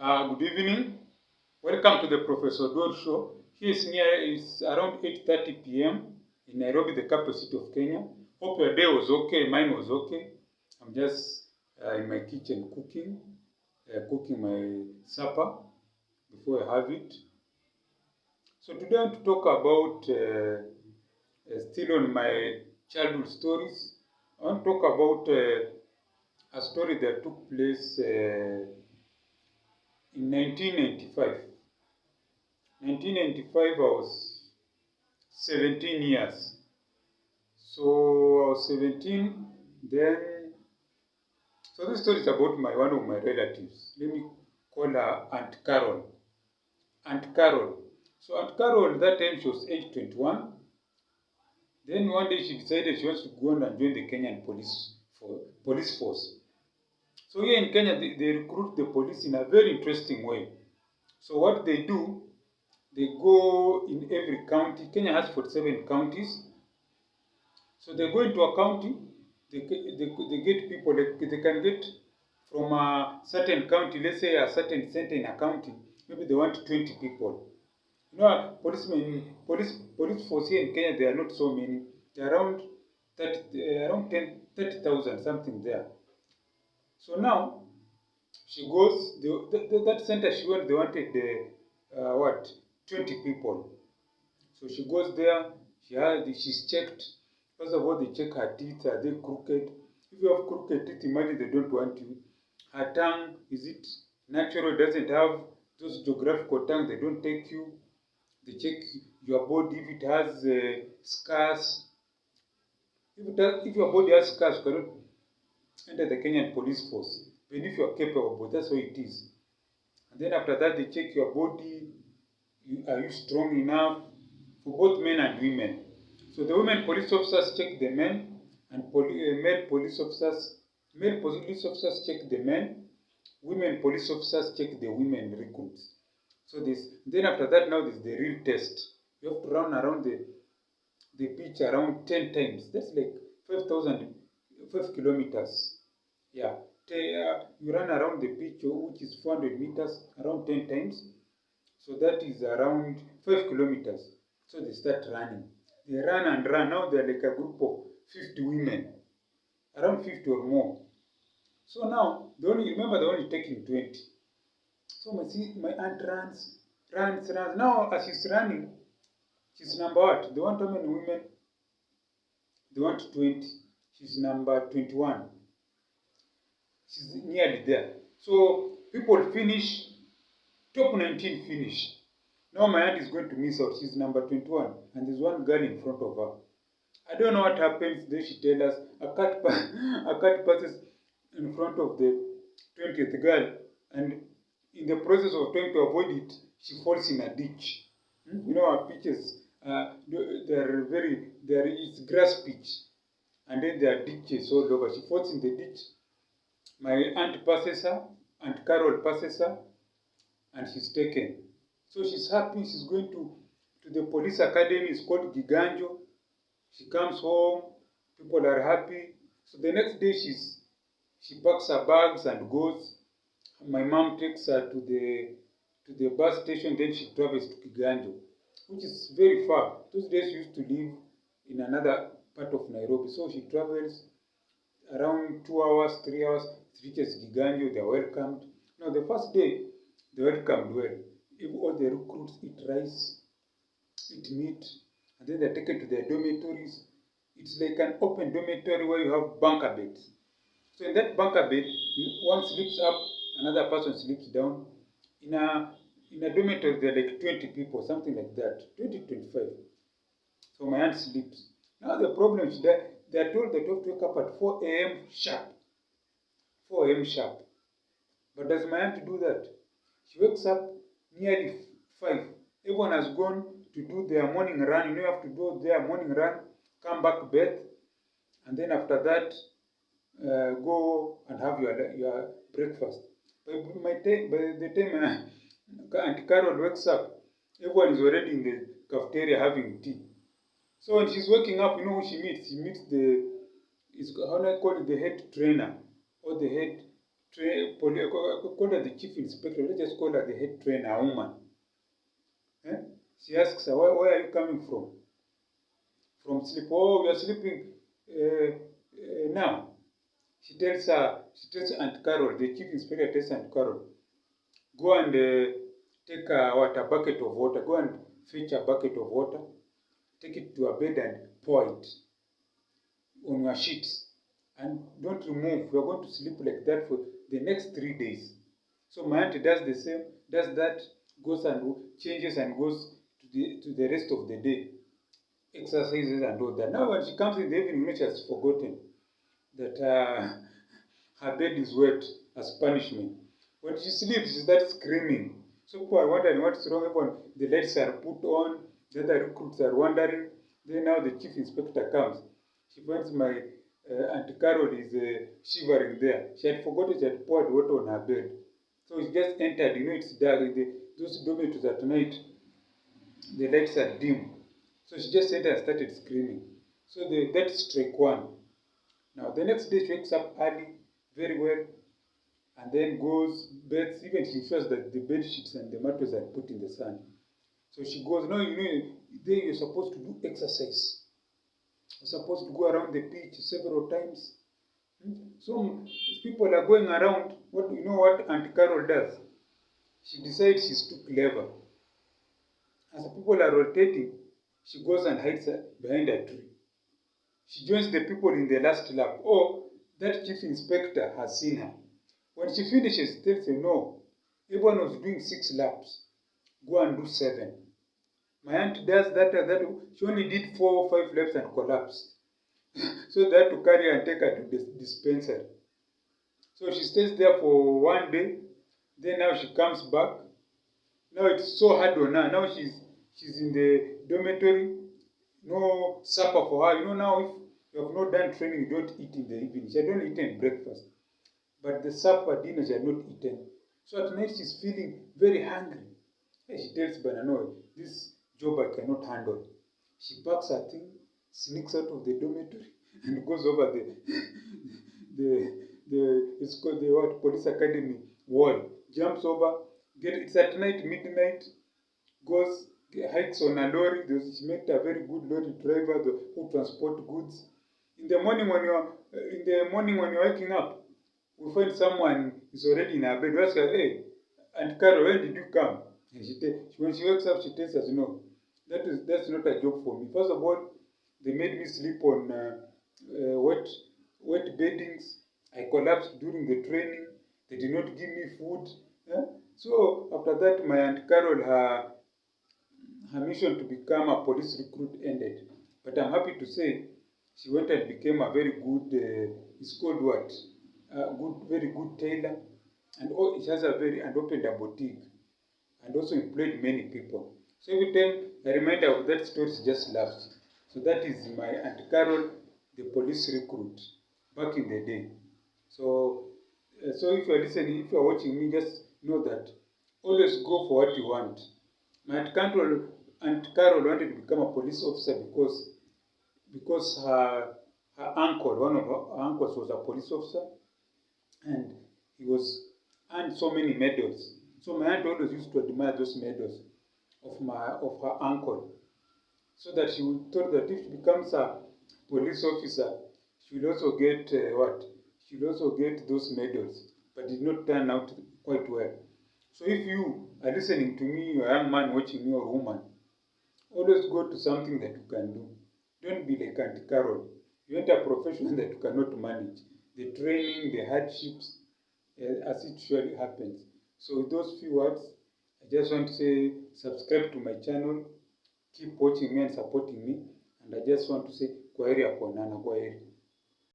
Good evening. Welcome to the Professor Dor Show. It's around 8:30 p.m. in Nairobi, the capital city of Kenya. Hope your day was okay. Mine was okay. I'm just in my kitchen cooking my supper before I have it. So today I want to talk about still on my childhood stories. I want to talk about a story that took place in 1995. 1995, I was 17 years. So I was 17, then, so this story is about one of my relatives. Let me call her Aunt Carol. Aunt Carol. So Aunt Carol, that time she was age 21. Then one day she decided she wants to go on and join the Kenyan police force. So here in Kenya, they recruit the police in a very interesting way. So what they do, they go in every county. Kenya has 47 counties. So they go into a county, they get people, they can get from a certain county, let's say a certain center in a county, maybe they want 20 people. You know, police force here in Kenya, there are not so many. There are around 30,000, something there. So now, she goes, that center she went, they wanted 20 people. So she goes there, she's checked. First of all, they check her teeth, are they crooked? If you have crooked teeth, imagine they don't want you. Her tongue, is it natural, doesn't have those geographical tongues, they don't take you. They check your body, if it has scars. If your body has scars, you cannot enter the Kenyan police force. Even if you are capable, but that's how it is. And then after that, they check your body. Are you strong enough? For both men and women. So the women police officers check the men, and male police officers check the men, women police officers check the women recruits. So then after that, now there's the real test. You have to run around the pitch around 10 times. That's like 5 kilometers. Yeah. You run around the pitch, which is 400 meters, around 10 times. So that is around 5 kilometers. So they start running. They run and run. Now they're like a group of 50 women, around 50 or more. So now, they're only taking 20. So my aunt runs. Now, as she's running, she's number what? They want how many women? They want 20. She's number 21. She's nearly there. So people finish, top 19 finish. Now my aunt is going to miss out. She's number 21, and there's one girl in front of her. I don't know what happens. Then she tells us a cat passes in front of the 20th girl, and in the process of trying to avoid it, she falls in a ditch. You know, our pitches, it's grass pitch, and then there are ditches all over. She falls in the ditch. My aunt passes her, Aunt Carol passes her, and she's taken. So she's happy. She's going to the police academy. It's called Giganjo. She comes home. People are happy. So the next day she packs her bags and goes. My mom takes her to the bus station. Then she travels to Giganjo, which is very far. Those days she used to live in another part of Nairobi. So she travels around 2 hours, 3 hours. She reaches Giganjo. They are welcomed. Now the first day they welcomed well. All the recruits eat rice, eat meat, and then they're taken to their dormitories. It's like an open dormitory where you have bunker beds. So in that bunker bed, one sleeps up, another person sleeps down. In a dormitory, there are like 20 people, something like that, 20, 25. So my aunt sleeps. Now the problem is that they are told that you have to wake up at 4 a.m. sharp. 4 a.m. sharp. But does my aunt do that? She wakes up nearly 5. Everyone has gone to do their morning run. You have to do their morning run, come back bed, and then after that, go and have your breakfast. By the time Aunt Carol wakes up, everyone is already in the cafeteria having tea. So when she's waking up, you know who she meets? She meets how do I call it, the head trainer or the head call her the chief inspector, let's just call her the head trainer, a woman. She asks her, where are you coming from? From sleep. Oh, we are sleeping now. She tells Aunt Carol, the chief inspector tells Aunt Carol, go and take a bucket of water. Go and fetch a bucket of water. Take it to a bed and pour it on your sheets. And don't remove. You are going to sleep like that for the next 3 days. So my auntie does the same, does that, goes and changes and goes to the rest of the day. Exercises and all that. Now when she comes in the evening, she has forgotten that her bed is wet as punishment. When she sleeps, she starts screaming. So people are wondering what's wrong. Everyone, the lights are put on, the other recruits are wondering. Then now the chief inspector comes. She finds my Aunt Carol is shivering there. She had forgotten she had poured water on her bed. So she just entered. You know, it's dark. Those dormitories at night, the lights are dim. So she just entered and started screaming. So that's strike one. Now the next day she wakes up early, very well, and then goes, beds, even she ensures that the bed sheets and the mattress are put in the sun. So she goes, no, you know, then you're supposed to do exercise. You're supposed to go around the pitch several times. So people are going around. You know what Aunt Carol does? She decides she's too clever. As the people are rotating, she goes and hides behind a tree. She joins the people in the last lap. Oh, that chief inspector has seen her. When she finishes, she tells her, no, everyone was doing 6 laps. Go and do 7. My aunt does that. She only did 4 or 5 laps and collapsed. So they had to carry her and take her to the dispensary. So she stays there for 1 day. Then now she comes back. Now it's so hard on her. Now she's in the dormitory. No supper for her. You know, now if you have not done training, you don't eat in the evening. She had only eaten breakfast. But the supper, dinner, she had not eaten. So at night she's feeling very hungry. And she tells Bana, no, this job I cannot handle. She packs her thing, sneaks out of the dormitory, and goes over it's called the police academy wall. Jumps over, it's at night, midnight, goes, hikes on a lorry. She met a very good lorry driver who transport goods. In the morning when you're waking up, we find someone is already in her bed. We ask her, hey, Aunt Carol, when did you come? And when she wakes up, she tells us, no, that's not a job for me. First of all, they made me sleep on wet beddings. I collapsed during the training. They did not give me food. So after that, my Aunt Carol, her mission to become a police recruit ended. But I'm happy to say she went and became a very good, it's called what? Very good tailor. And she has and opened a boutique. And also employed many people. So every time I remind her of that story, she just laughs. So that is my Aunt Carol, the police recruit, back in the day. So if you're listening, if you're watching me, just know that always go for what you want. My Aunt Carol wanted to become a police officer because her uncle, one of her uncles, was a police officer, and he earned so many medals. So my aunt always used to admire those medals of her uncle, so that she thought that if she becomes a police officer, she will also get She will also get those medals, but did not turn out quite well. So if you are listening to me, you're a young man watching me or woman, always go to something that you can do. Don't be like Aunt Carol. You enter a profession that you cannot manage. The training, the hardships, as it surely happens. So with those few words, I just want to say subscribe to my channel, keep watching me and supporting me, and I just want to say kwaheri hapo onana, kwaheri.